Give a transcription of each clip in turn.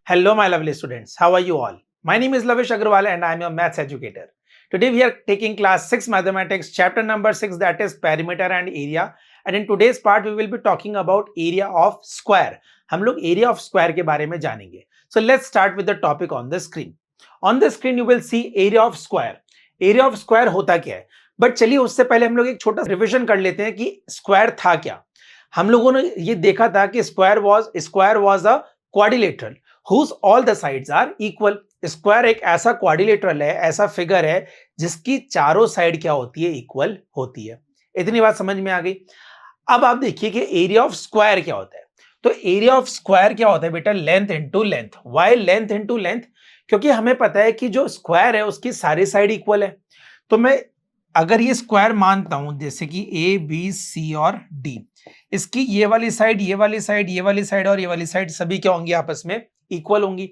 Hello, my lovely students. How are you all? My name is Lavish Agrawal and I am your maths educator. Today we are taking class 6 mathematics, chapter number 6, that is perimeter and area. And in today's part, we will be talking about area of square. हम लोग area of square के बारे में जानेंगे. So let's start with the topic on the screen. On the screen you will see area of square. Area of square होता क्या है? But चलिए उससे पहले हम लोग एक छोटा रिविजन कर लेते हैं कि स्क्वायर था क्या. हम लोगों ने ये देखा था कि square was a quadrilateral whose all the sides are equal. Square एक ऐसा क्वाड्रिलेटरल है, ऐसा फिगर है जिसकी चारों साइड क्या होती है, इक्वल होती है. इतनी बात समझ में आ गई. अब आप देखिए कि एरिया ऑफ स्क्वायर क्या होता है. तो एरिया ऑफ स्क्वायर क्या होता है बेटा, length into length. Why length into length? क्योंकि हमें पता है कि जो स्क्वायर है उसकी सारी साइड इक्वल है. तो मैं अगर ये स्क्वायर मानता हूं जैसे कि ए बी सी और डी, इसकी ये वाली साइड, ये वाली साइड, ये वाली साइड और ये वाली साइड सभी क्या होंगी, आपस में इक्वल होंगी.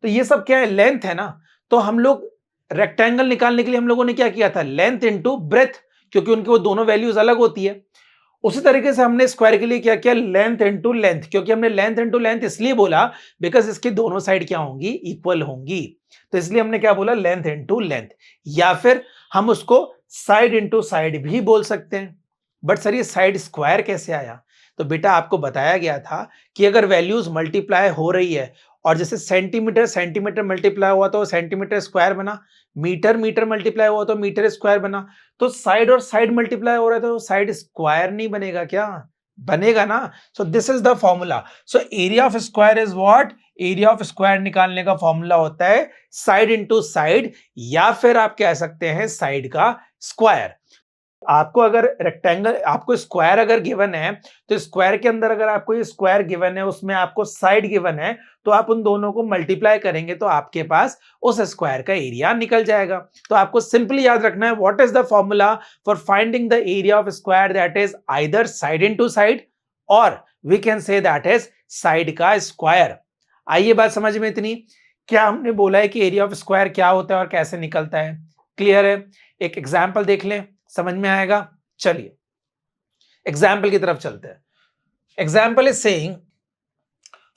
तो ये सब क्या है, लेंथ है ना. तो हम लोग रेक्टेंगल निकालने के लिए हम लोगों ने क्या किया था, लेंथ इनटू ब्रेथ, क्योंकि उनकी वो दोनों वैल्यूज अलग होती है. उसी तरीके से हमने स्क्वायर के लिए क्या किया, लेंथ इनटू लेंथ, क्योंकि हमने लेंथ इनटू लेंथ इसलिए बोला बिकॉज इसकी दोनों साइड क्या होंगी, इक्वल होंगी. तो इसलिए हमने क्या बोला, लेंथ इनटू लेंथ. या फिर हम उसको साइड इनटू साइड भी बोल सकते हैं. बट सर ये साइड स्क्वायर कैसे आया? तो बेटा आपको बताया गया था कि अगर वैल्यूज मल्टीप्लाई हो रही है और जैसे सेंटीमीटर सेंटीमीटर मल्टीप्लाई हुआ तो सेंटीमीटर स्क्वायर बना, मीटर मीटर मल्टीप्लाई हुआ तो मीटर स्क्वायर बना, तो साइड और साइड मल्टीप्लाई हो रहा है तो साइड स्क्वायर नहीं बनेगा क्या, बनेगा ना. सो this is the formula. So area of square is what, area of square निकालने का फॉर्मूला होता है साइड इनटू साइड, या फिर आप कह सकते हैं साइड का स्क्वायर. आपको अगर रेक्टेंगल, आपको स्क्वायर अगर गिवन है तो स्क्वायर के अंदर अगर आपको ये स्क्वायर गिवन है, उसमें आपको साइड गिवन है, तो आप उन दोनों को मल्टीप्लाई करेंगे तो आपके पास उस स्क्वायर का एरिया निकल जाएगा. तो आपको सिंपली याद रखना है what is the formula for finding the area of square, that is either side into side और we can say that is side का स्क्वायर. आइए बात समझ में इतनी. क्या हमने बोला है कि एरिया ऑफ स्क्वायर क्या होता है और कैसे निकलता है, क्लियर है. एक एग्जाम्पल देख लें, समझ में आएगा. चलिए एग्जाम्पल की तरफ चलते हैं. Example is saying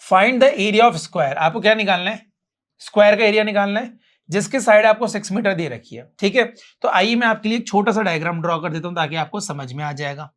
find the area of square. आपको क्या निकालना है, स्क्वायर का एरिया निकालना है जिसकी साइड आपको 6 मीटर दे रखी है. ठीक है, तो आइए मैं आपके लिए एक छोटा सा डायग्राम ड्रॉ कर देता हूं ताकि आपको समझ में आ जाएगा.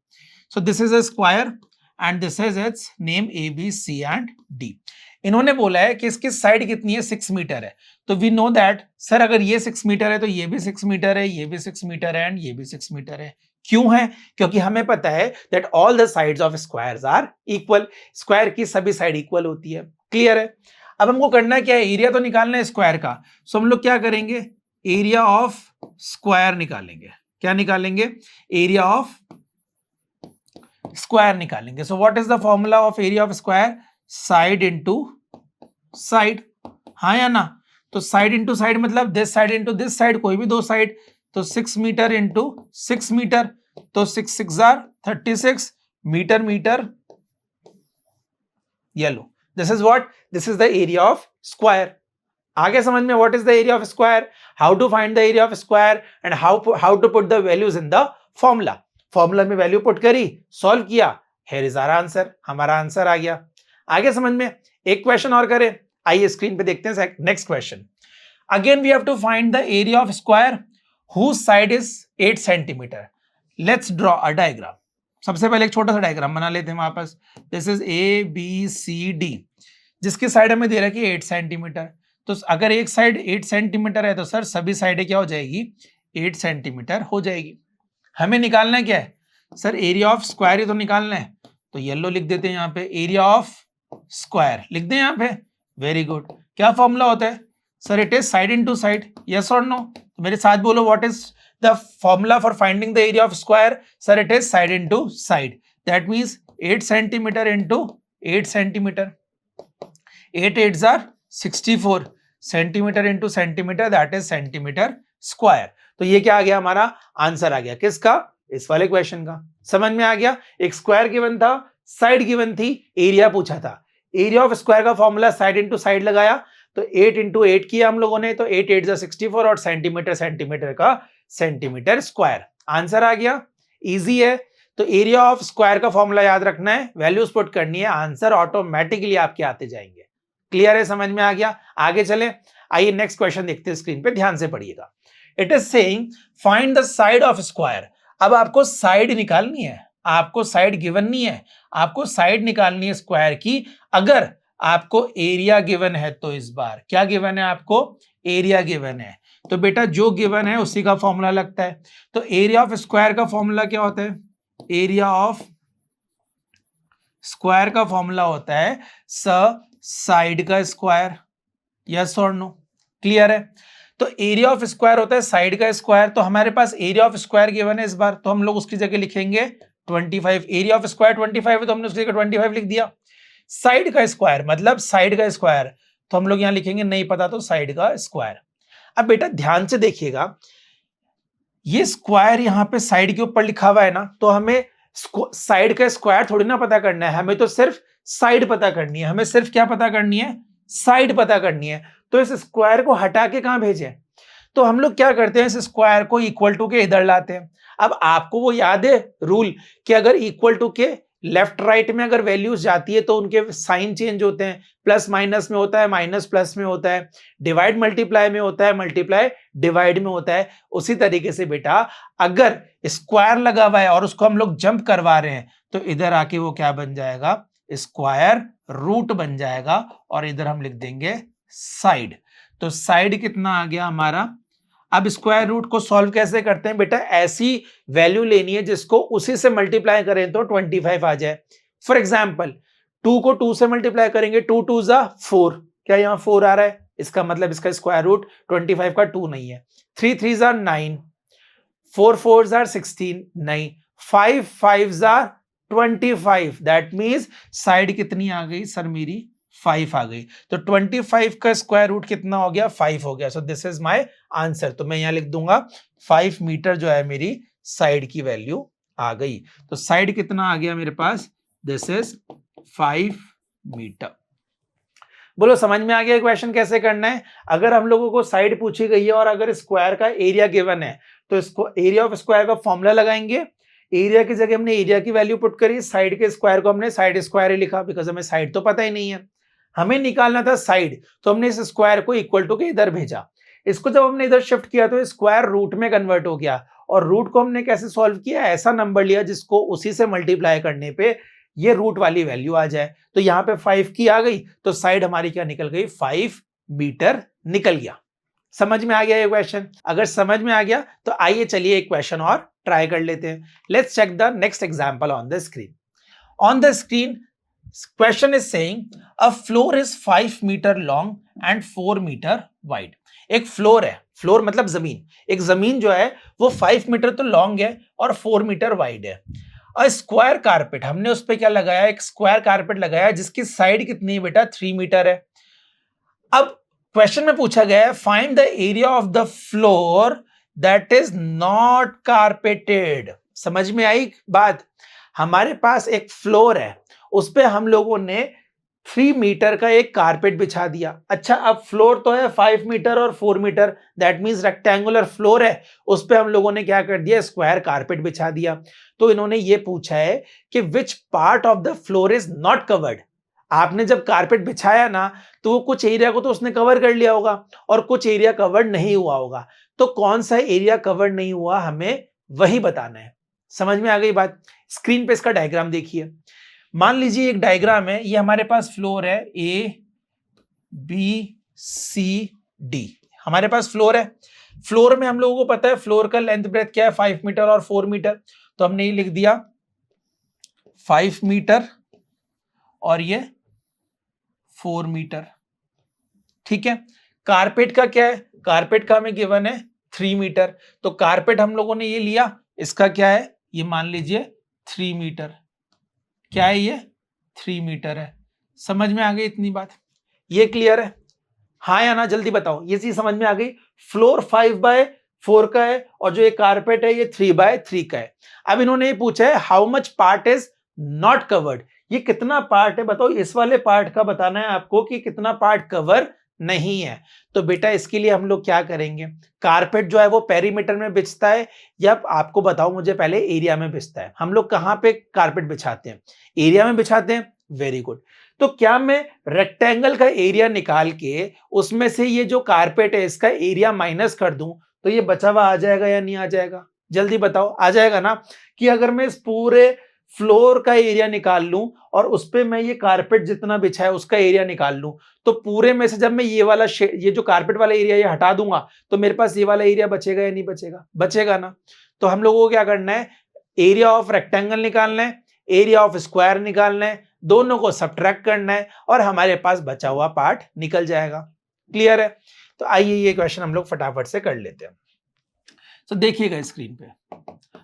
So this is a square and this is its name A B C and D. इन्होंने बोला है कि इसकी साइड कितनी है, 6 मीटर है. तो वी नो दैट सर अगर ये 6 मीटर है तो ये भी 6 मीटर है, ये भी 6 मीटर है एंड ये भी 6 मीटर है. क्यों है? क्योंकि हमें पता है that all the sides of squares are equal. Square की सभी साइड इक्वल होती है. क्लियर है. अब हमको करना क्या है, एरिया तो निकालना है स्क्वायर का. सो हम लोग क्या करेंगे, एरिया ऑफ स्क्वायर निकालेंगे. क्या निकालेंगे, एरिया ऑफ स्क्वायर निकालेंगे. So what is the formula of area of square, side into side. हाँ या ना. तो साइड इनटू साइड मतलब this side into this side, कोई भी दो साइड. तो 6 मीटर इनटू 6 मीटर, तो 6 6 36 मीटर मीटर. ये लो, this is what, this is the area of square. आगे समझ में what is the area of square, how to find the area of square and how to put the values in the formula. Formula में value put करी, solve किया, here is our answer. हमारा answer आ गया. आगे समझ में. एक क्वेश्चन और करें, आइए स्क्रीन पे देखते हैं next question. Again we have to find the area of square whose side is 8 centimetre. Let's draw a diagram. सबसे पहले एक छोटा सा डायग्राम बना लेते हैं वापस. This is A B C D, जिसकी साइड हमें दे रखी है 8 सेंटीमीटर. तो अगर एक साइड 8 सेंटीमीटर है तो सर सभी साइडें क्या हो जाएगी, 8 सेंटीमीटर हो जाएगी. हमें निकालना है क्या है सर, एरिया ऑफ स्क्वायर ही तो निकालना है. तो येलो लिख देते हैं यहाँ पे, एरिया ऑफ स्क्वायर लिख दें यहाँ पे. Very good. क्या फॉर्मूला होता है sir, it is side into side, yes और नो. तो मेरे साथ बोलो, what is the formula for finding the area of square. Sir it is side into side. That means 8 centimetre into 8 centimetre. 8 8s are 64 centimetre into centimetre, that is centimetre square. तो ये क्या आ गया, हमारा answer आ गया. किसका, इस वाले क्वेश्चन का. समझ में आ गया. एक स्क्वायर गिवन था, साइड गिवन थी, एरिया पूछा था. एरिया ऑफ स्क्वायर का फॉर्मूला साइड इनटू साइड लगाया, तो 8 इंटू 8 किया हम लोगों ने, तो 8 8 64 और सेंटीमीटर सेंटीमीटर का सेंटीमीटर स्क्वायर. आंसर आ गया. इजी है. तो एरिया ऑफ स्क्वायर का फॉर्मूला याद रखना है, वैल्यूज पुट करनी है, आंसर ऑटोमेटिकली आपके आते जाएंगे. क्लियर है, समझ में आ गया? आगे चले, आइए नेक्स्ट क्वेश्चन देखते हैं, स्क्रीन पे ध्यान से पढ़िएगा। It is saying find the side of square. अब आपको साइड निकालनी है, आपको साइड गिवन नहीं है, आपको साइड निकालनी है स्क्वायर की। अगर आपको एरिया गिवन है तो इस बार क्या गिवन है, आपको एरिया गिवन है, तो बेटा जो गिवन है उसी का फॉर्मूला लगता है। तो एरिया ऑफ स्क्वायर का फॉर्मूला क्या होता है? एरिया ऑफ स्क्वायर का फॉर्मूला होता है साइड का स्क्वायर। यस और नो? क्लियर है? तो एरिया ऑफ स्क्वायर होता है साइड का स्क्वायर। तो हमारे पास एरिया ऑफ स्क्वायर गिवन है इस बार, तो हम लोग उसकी जगह लिखेंगे 25। एरिया ऑफ स्क्वायर 25 है तो हमने उसकी जगह 25 लिख दिया। साइड का स्क्वायर मतलब साइड का स्क्वायर, तो हम लोग यहां लिखेंगे नहीं पता तो साइड का स्क्वायर। अब बेटा ध्यान से देखिएगा, ये स्क्वायर यहां पे साइड के ऊपर लिखा हुआ है ना, तो हमें साइड का स्क्वायर थोड़ी ना पता करना है, हमें तो सिर्फ साइड पता करनी है। हमें सिर्फ क्या पता करनी है? साइड पता करनी है। तो इस स्क्वायर को हटा के कहां भेजें? तो हम लोग क्या करते हैं, इस स्क्वायर को इक्वल टू के इधर लाते हैं। अब आपको वो याद है रूल कि अगर इक्वल टू के लेफ्ट राइट में अगर वैल्यूज जाती है तो उनके साइन चेंज होते हैं। प्लस माइनस में होता है, माइनस प्लस में होता है, डिवाइड मल्टीप्लाई में होता है, मल्टीप्लाई डिवाइड में होता है। उसी तरीके से बेटा अगर स्क्वायर लगा हुआ है और उसको हम लोग जंप करवा रहे हैं तो इधर आके वो क्या बन जाएगा? स्क्वायर रूट बन जाएगा, और इधर हम लिख देंगे साइड। तो साइड कितना आ गया हमारा? अब स्क्वायर रूट को सॉल्व कैसे करते हैं बेटा? ऐसी वैल्यू लेनी है जिसको उसी से मल्टीप्लाई करें तो 25 आ जाए। फॉर एग्जाम्पल 2 को 2 से मल्टीप्लाई करेंगे, 2 2 जा 4, क्या यहाँ 4 आ रहा है? इसका मतलब इसका स्क्वायर रूट 25 का 2 नहीं है। 3 3 जा 9, 4 4 जा 16 नहीं, 5 5 जा 25। दैट मीन्स साइड कितनी आ गई सर मेरी? 5 आ गई। तो 25 का स्क्वायर रूट कितना हो गया? 5 हो गया। सो दिस इज माय आंसर। तो मैं यहां लिख दूंगा 5 मीटर जो है मेरी साइड की वैल्यू आ गई। तो साइड कितना आ गया मेरे पास? This is 5 metre. बोलो समझ में आ गया क्वेश्चन कैसे करना है? अगर हम लोगों को साइड पूछी गई है और अगर स्क्वायर का एरिया गिवन है तो इसको एरिया ऑफ स्क्वायर का फॉर्मूला लगाएंगे। एरिया की जगह हमने एरिया की वैल्यू पुट करी, साइड के स्क्वायर को हमने साइड स्क्वायर ही लिखा, बिकॉज हमें साइड तो पता ही नहीं है, हमें निकालना था साइड। तो हमने इस स्क्वायर को इक्वल टू के इधर भेजा। इसको जब हमने इधर शिफ्ट किया तो स्क्वायर रूट में कन्वर्ट हो गया, और रूट को हमने कैसे सॉल्व किया? ऐसा नंबर लिया जिसको उसी से मल्टीप्लाई करने पे ये रूट वाली वैल्यू आ जाए। तो यहाँ पे 5 की आ गई, तो साइड हमारी क्या निकल गई? 5 मीटर निकल गया। समझ में आ गया ये क्वेश्चन? अगर समझ में आ गया तो आइए चलिए एक क्वेश्चन और ट्राई कर लेते हैं। Let's check the next example on the screen. On the screen question is saying a floor is 5 meter long and 4 meter wide। एक फ्लोर है, फ्लोर मतलब जमीन, एक जमीन जो है वो 5 मीटर तो लॉन्ग है और 4 मीटर वाइड है। और स्क्वायर कारपेट, हमने उस पर क्या लगाया? एक स्क्वायर कारपेट लगाया जिसकी साइड कितनी है बेटा? 3 मीटर है। अब क्वेश्चन में पूछा गया है find the area of the floor that is not carpeted. समझ में आई बात? हमारे पास एक फ्लोर है, उस पे हम लोगों ने 3 मीटर का एक कारपेट बिछा दिया। अच्छा, अब फ्लोर तो है 5 मीटर और 4 metre, that means rectangular floor है, उस पे हम लोगों ने क्या कर दिया? स्क्वायर कारपेट बिछा दिया। तो इन्होंने ये पूछा है कि which part of the floor is not covered. आपने जब कारपेट बिछाया ना तो वो कुछ एरिया को तो उसने कवर कर लिया होगा और कुछ एरिया कवर नहीं हुआ होगा। तो कौन सा एरिया कवर नहीं हुआ हमें वही बताना है। समझ में आ गई बात? स्क्रीन पे इसका डायग्राम देखिए। मान लीजिए एक डायग्राम है, ये हमारे पास फ्लोर है ए बी सी डी, हमारे पास फ्लोर है। फ्लोर में हम लोगों को पता है फ्लोर का लेंथ ब्रेथ क्या है? 5 मीटर और 4 मीटर। तो हमने ये लिख दिया 5 मीटर और ये 4 मीटर। ठीक है। कारपेट का क्या है? कारपेट का हमें गिवन है 3 मीटर। तो कारपेट हम लोगों ने ये लिया, इसका क्या है? ये मान लीजिए 3 मीटर। क्या है ये? 3 मीटर है। समझ में आ गई इतनी बात? ये क्लियर है? हाँ या ना जल्दी बताओ। ये चीज समझ में आ गई? फ्लोर 5/4 का है और जो ये कारपेट है ये 3/3 का है। अब इन्होंने ये पूछा है how much part is not covered. ये कितना पार्ट है बताओ? इस वाले पार्ट का बताना है आपको कि कितना पार्ट कवर नहीं है। तो बेटा इसके लिए हम लोग क्या करेंगे? कारपेट जो है वो पेरीमीटर में बिछता है या आपको बताओ मुझे पहले एरिया में बिछता है? हम लोग कहां पे कारपेट बिछाते हैं? एरिया में बिछाते हैं। Very good. तो क्या मैं रेक्टेंगल का एरिया निकाल के उसमें से ये जो कारपेट है इसका एरिया माइनस कर दूं तो ये बचा हुआ आ जाएगा या नहीं आ जाएगा? जल्दी बताओ, आ जाएगा ना? कि अगर मैं इस पूरे फ्लोर का एरिया निकाल लूं और उस पे मैं ये कारपेट जितना बिछा है उसका एरिया निकाल लूं, तो पूरे में से जब मैं ये वाला ये जो कारपेट वाला एरिया ये हटा दूंगा तो मेरे पास ये वाला एरिया बचेगा या नहीं बचेगा? बचेगा ना। तो हम लोगों को क्या करना है, एरिया ऑफ रेक्टेंगल निकालना है, एरिया ऑफ स्क्वायर निकालना है, दोनों को सब्ट्रैक्ट करना है और हमारे पास बचा हुआ पार्ट निकल जाएगा। क्लियर है? तो आइए ये क्वेश्चन हम लोग फटाफट से कर लेते हैं। तो देखिएगा स्क्रीन पे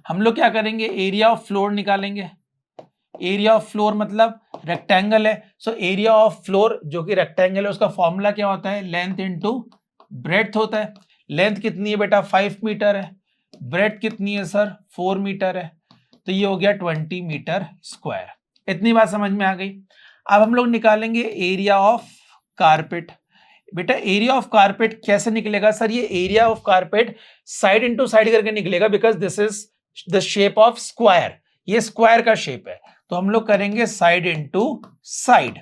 हम लोग क्या करेंगे, एरिया ऑफ फ्लोर निकालेंगे। एरिया ऑफ फ्लोर मतलब रेक्टेंगल है, सो एरिया ऑफ फ्लोर जो कि रेक्टेंगल है उसका फॉर्मूला क्या होता है, लेंथ इनटू ब्रेड्थ होता है। लेंथ कितनी है बेटा, 5 मीटर है। ब्रेड्थ कितनी है सर, 4 मीटर है। तो ये हो गया 20 मीटर स्क्वायर। इतनी बात समझ में आ गई। अब हम लोग निकालेंगे एरिया ऑफ कारपेट। बेटा एरिया ऑफ कारपेट कैसे निकलेगा सर, ये area of carpet side into side करके निकलेगा, because this is the shape of square. ये स्क्वायर का शेप है, तो हम लोग करेंगे साइड इनटू साइड।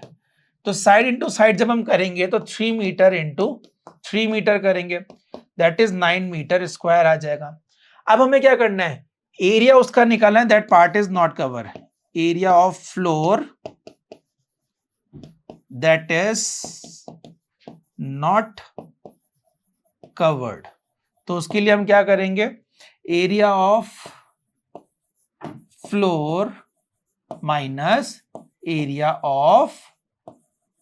तो साइड इनटू साइड जब हम करेंगे तो 3 मीटर इनटू 3 मीटर करेंगे, दैट इज 9 मीटर स्क्वायर आ जाएगा। अब हमें क्या करना है, एरिया उसका निकालना है, that part is not cover. Area of floor that is not covered. तो उसके लिए हम क्या करेंगे, area of floor minus area of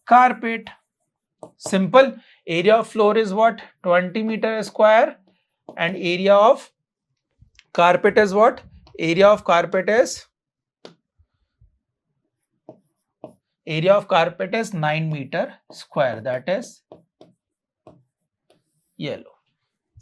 carpet. Simple. Area of floor is what, 20 metre square and area of carpet is what, area of carpet is 9 metre square, that is ये लो।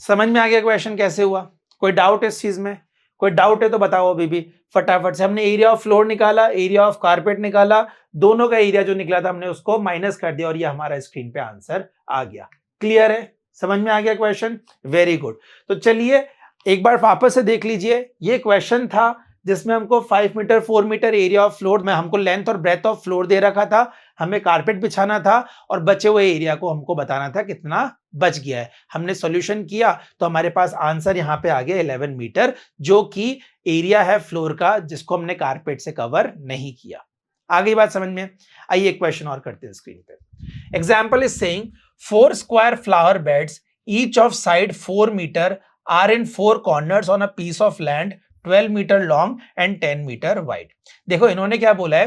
समझ में आ गया क्वेश्चन कैसे हुआ? कोई डाउट इस चीज में? कोई डाउट है तो बताओ अभी भी फटाफट से। हमने एरिया ऑफ फ्लोर निकाला, एरिया ऑफ कारपेट निकाला, दोनों का एरिया जो निकला था हमने उसको माइनस कर दिया और ये हमारा स्क्रीन पे आंसर आ गया। क्लियर है? समझ में आ गया क्वेश्चन? Very good. तो चलिए एक बार वापस से देख लीजिए। ये क्वेश्चन था जिसमें हमको 5 metre 4 metre area of floor में हमको लेंथ और ब्रेथ ऑफ फ्लोर दे रखा था, हमें कारपेट बिछाना था और बचे हुए एरिया को हमको बताना था कितना बच गया है। हमने सॉल्यूशन किया तो हमारे पास आंसर यहाँ पे आ गया 11 मीटर, जो कि एरिया है फ्लोर का जिसको हमने कारपेट से कवर नहीं किया। आ गई बात समझ में? आइए एक क्वेश्चन और करते हैं स्क्रीन पे। Example is saying 4 square flower beds each of side 4 metre are in 4 corners on a piece of land 12 metre long and 10 metre wide. देखो इन्होंने क्या बोला है,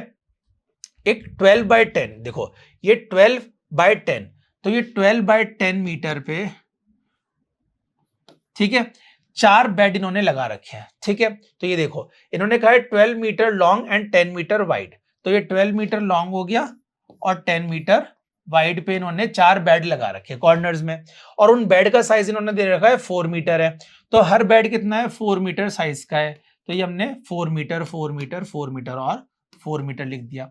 एक 12/10, देखो ये 12/10, तो ये 12/10 मीटर पे, ठीक है, 4 बेड इन्होंने लगा रखे हैं। ठीक है, तो ये देखो इन्होंने कहा है 12 metre long and 10 metre wide, तो ये 12 मीटर लॉन्ग हो गया और 10 मीटर वाइड पे इन्होंने 4 बेड लगा रखे कॉर्नर्स में, और उन बेड का साइज इन्होंने दे रखा है 4 मीटर है। तो हर बेड कितना है, 4 मीटर साइज का है, तो ये हमने 4 मीटर 4 मीटर 4 मीटर और 4 मीटर लिख दिया।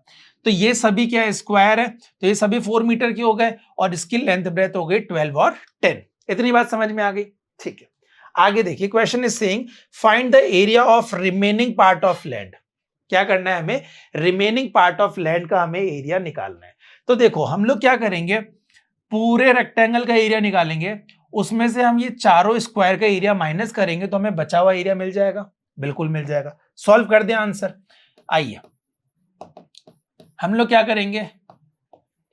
तो ये सभी क्या है, स्क्वायर है, तो ये सभी 4 मीटर के हो गए और इसकी लेंथ ब्रेथ हो गई 12 और 10। इतनी बात समझ में आ गई? ठीक है, आगे देखिए। Question is saying find the area of remaining part of land. क्या करना है हमें, रिमेनिंग पार्ट ऑफ लैंड का हमें एरिया निकालना है। तो देखो हम लोग क्या करेंगे, पूरे रेक्टेंगल का एरिया निकालेंगे, उसमें से हम ये चारों स्क्वायर का एरिया माइनस करेंगे तो हमें बचा हुआ एरिया मिल जाएगा। बिल्कुल मिल जाएगा। सॉल्व कर दें आंसर। आइए हम लोग क्या करेंगे,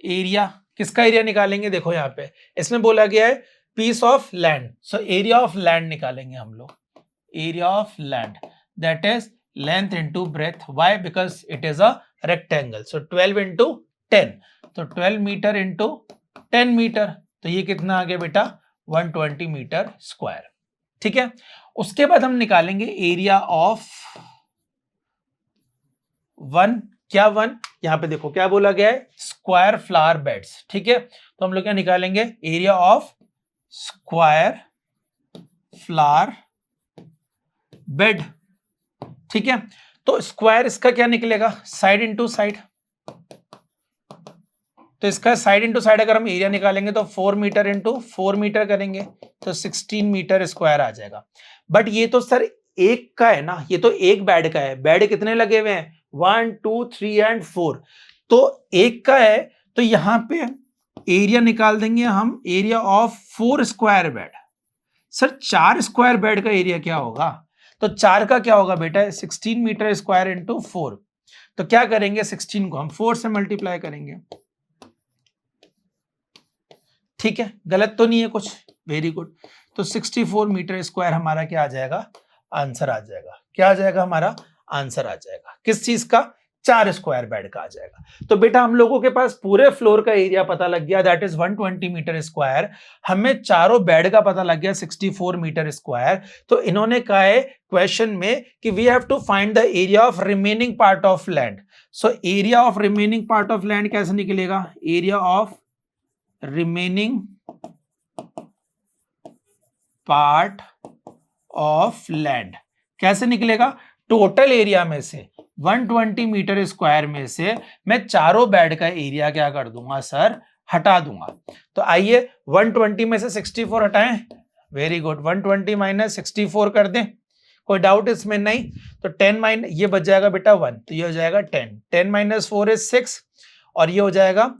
एरिया, किसका एरिया निकालेंगे, देखो यहाँ पे इसमें बोला गया है piece of land, so area of land निकालेंगे हम लोग। Area of land that is length into breadth, why, because it is a rectangle, so 12 into 10, तो 12 मीटर इंटू 10 मीटर, तो ये कितना आ गया बेटा, 120 मीटर स्क्वायर। ठीक है, उसके बाद हम निकालेंगे एरिया ऑफ वन, क्या वन, यहां पे देखो क्या बोला गया है, स्क्वायर फ्लावर बेड्स। ठीक है, तो हम लोग क्या निकालेंगे, area of square flower bed. ठीक है, तो स्क्वायर इसका क्या निकलेगा, साइड इनटू साइड, तो इसका साइड इनटू साइड अगर हम एरिया निकालेंगे तो 4 मीटर इंटू 4 मीटर करेंगे तो 16 मीटर स्क्वायर आ जाएगा। बट ये तो सर एक का है ना, ये तो एक बेड का है, बेड कितने लगे हुए हैं, 1 2 3 एंड 4, तो एक का है, तो यहां पे एरिया निकाल देंगे हम, area of 4 square bed. Sir 4 square bed का एरिया क्या होगा? तो 4 का क्या होगा बेटा? 16 मीटर स्क्वायर इंटू 4। तो क्या करेंगे, 16 को हम 4 से मल्टीप्लाई करेंगे। ठीक है, गलत तो नहीं है कुछ? Very good. तो 64 मीटर स्क्वायर हमारा क्या आ जाएगा? आंसर आ जाएगा। क्या आ जाएगा हमारा? आंसर आ जाएगा। किस चीज का? 4 स्क्वायर बेड का आ जाएगा। तो बेटा हम लोगों के पास पूरे फ्लोर का एरिया पता लग गया, दैट इज 120 मीटर स्क्वायर। हमें चारों बेड का पता लग गया 64 मीटर स्क्वायर। तो इन्होंने कहा है क्वेश्चन में कि we have to find the area of remaining part of land. So area of remaining part of land कैसे निकलेगा? Area of remaining part of land कैसे निकलेगा? टोटल एरिया में से 120 मीटर स्क्वायर में से मैं चारों बेड का एरिया क्या कर दूंगा सर? हटा दूंगा। तो आइए 120 में से 64 हटाएं। Very good. 120 माइनस 64 कर दें। कोई डाउट इसमें? नहीं। तो 10 माइनस ये बच जाएगा बेटा 1, तो ये हो जाएगा 10। 10 माइनस 4 इज 6 और ये हो जाएगा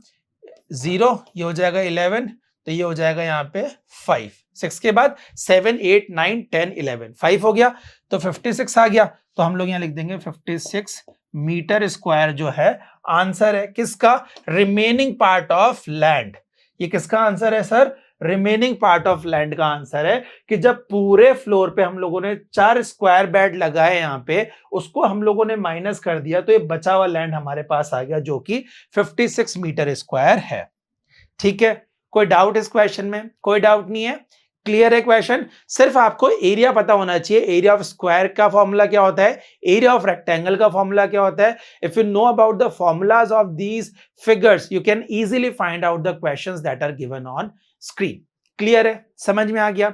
0, ये हो जाएगा 11, तो ये हो जाएगा यहाँ पे 5। 6 के बाद 7 8 9 10 11, 5 हो गया, तो 56 आ गया। तो हम लोग यहाँ लिख देंगे 56 मीटर स्क्वायर जो है आंसर है किसका? Remaining part of land. ये किसका आंसर है sir? Remaining part of land का आंसर है कि जब पूरे फ्लोर पे हम लोगों ने 4 स्क्वायर बेड लगाए यहाँ पे, उसको हम लोगों ने माइनस कर दिया, तो ये बचा हुआ लैंड हमारे पास आ गया जो कि 56 मीटर स्क्वायर है। ठीक है, कोई डाउट इस क्वेश्चन में? कोई डाउट नहीं है, क्लियर है क्वेश्चन? सिर्फ आपको एरिया पता होना चाहिए। एरिया ऑफ स्क्वायर का फॉर्मूला क्या होता है? एरिया ऑफ रेक्टेंगल का फॉर्मूला क्या होता है? If you know about the formulas of these figures you can easily find out the questions that are given on screen. Clear है? समझ में आ गया?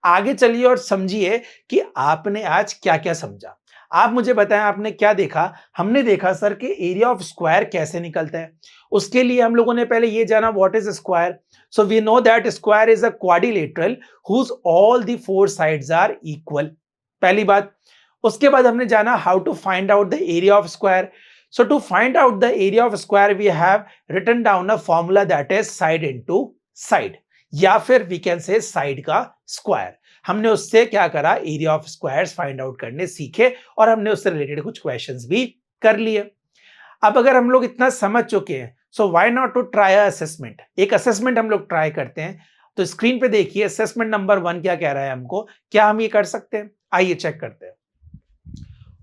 आगे चलिए और समझिए कि आपने आज क्या क्या समझा। आप मुझे बताएं आपने क्या देखा? हमने देखा सर कि एरिया ऑफ स्क्वायर कैसे निकलता है। उसके लिए हम लोगों ने पहले ये जाना what is square. So we know that square is a quadrilateral whose all the 4 sides are equal. पहली बात। उसके बाद हमने जाना how to find out the area of square. So to find out the area of square we have written down a formula that is side into side, या फिर we can say side का square. हमने उससे क्या करा? Area of squares find out करने सीखे और हमने उससे रिलेटेड कुछ क्वेश्चंस भी कर लिए। अब अगर हम लोग इतना समझ चुके हैं, so why not to try assessment. एक असेसमेंट हम लोग ट्राई करते हैं। तो स्क्रीन पे देखिए असेसमेंट नंबर 1 क्या कह रहा है हमको। क्या हम ये कर सकते हैं? आइए चेक करते हैं।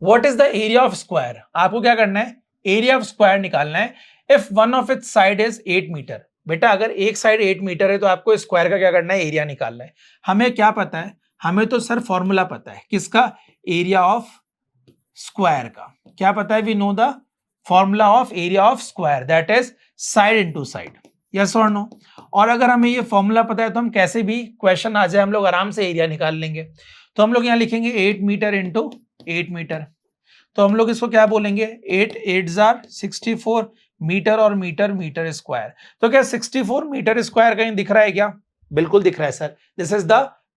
What is the area of square? आपको क्या करना है? एरिया ऑफ स्क्वायर निकालना है। If one of its side is 8 metre. बेटा अगर एक साइड 8 मीटर है तो आपको स्क्वायर का क्या करना है? एरिया निकालना है। हमें क्या पता है? हमें तो सर फॉर्मूला पता है। किसका? एरिया ऑफ स्क्वायर का। क्या पता है? We know the formula of area of square that is side into side. Yes और नो? और अगर हमें ये फॉर्मूला पता है तो हम कैसे भी क्वेश्चन आ जाए हम लोग आराम से एरिया निकाल लेंगे। तो हम लोग यहाँ लिखेंगे 8 मीटर इंटू 8 मीटर। तो हम लोग इसको क्या बोलेंगे? 8 8 जार 64 मीटर और मीटर मीटर स्क्वायर। तो क्या 64 मीटर स्क्वायर कहीं दिख रहा है क्या? बिल्कुल दिख रहा है sir. This is the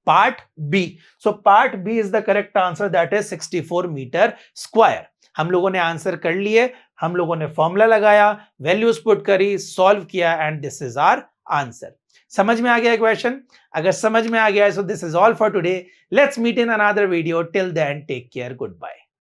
part B. So part B is the correct answer that is 64 metre square. हम लोगों ने आंसर कर लिए, हम लोगों ने फॉर्मूला लगाया, वैल्यूज पुट करी, सॉल्व किया and this is our answer. समझ में आ गया क्वेश्चन? अगर समझ में आ गया है so this is all for today. Let's meet in another video. Till then take care, good bye.